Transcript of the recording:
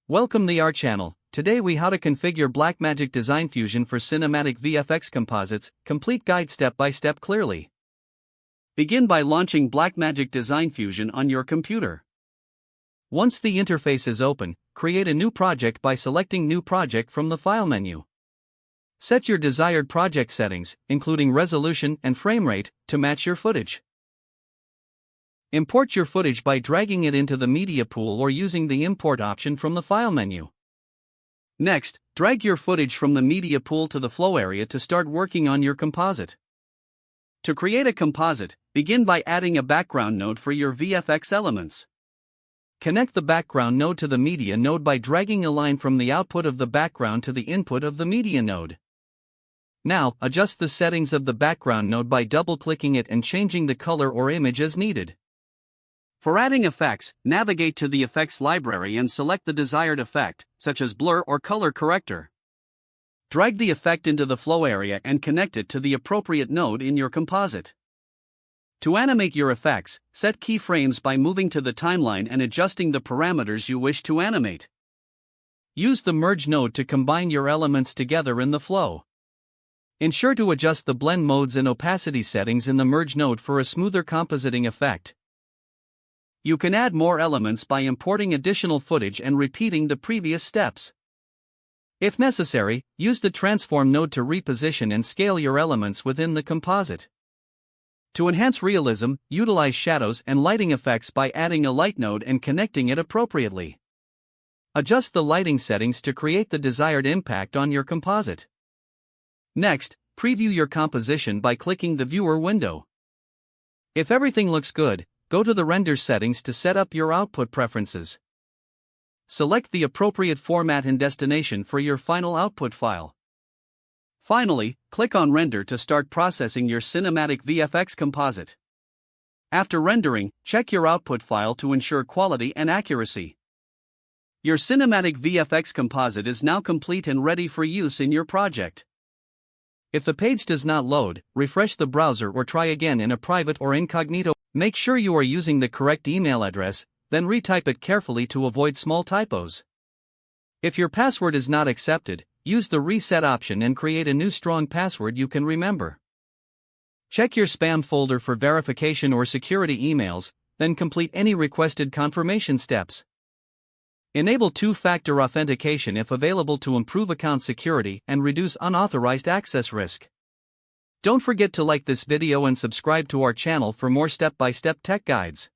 Welcome to our channel. Today we how to configure Blackmagic Design Fusion for cinematic VFX composites, complete guide step by step clearly. Begin by launching Blackmagic Design Fusion on your computer. Once the interface is open, create a new project by selecting New Project from the File menu. Set your desired project settings, including resolution and frame rate, to match your footage. Import your footage by dragging it into the media pool or using the import option from the File menu. Next, drag your footage from the media pool to the flow area to start working on your composite. To create a composite, begin by adding a background node for your VFX elements. Connect the background node to the media node by dragging a line from the output of the background to the input of the media node. Now, adjust the settings of the background node by double-clicking it and changing the color or image as needed. For adding effects, navigate to the Effects library and select the desired effect, such as blur or color corrector. Drag the effect into the flow area and connect it to the appropriate node in your composite. To animate your effects, set keyframes by moving to the timeline and adjusting the parameters you wish to animate. Use the Merge node to combine your elements together in the flow. Ensure to adjust the blend modes and opacity settings in the Merge node for a smoother compositing effect. You can add more elements by importing additional footage and repeating the previous steps. If necessary, use the Transform node to reposition and scale your elements within the composite. To enhance realism, utilize shadows and lighting effects by adding a light node and connecting it appropriately. Adjust the lighting settings to create the desired impact on your composite. Next, preview your composition by clicking the Viewer window. If everything looks good, go to the Render settings to set up your output preferences. Select the appropriate format and destination for your final output file. Finally, click on Render to start processing your cinematic VFX composite. After rendering, check your output file to ensure quality and accuracy. Your cinematic VFX composite is now complete and ready for use in your project. If the page does not load, refresh the browser or try again in a private or incognito. Make sure you are using the correct email address, then retype it carefully to avoid small typos. If your password is not accepted, use the reset option and create a new strong password you can remember. Check your spam folder for verification or security emails, then complete any requested confirmation steps. Enable two-factor authentication if available to improve account security and reduce unauthorized access risk. Don't forget to like this video and subscribe to our channel for more step-by-step tech guides.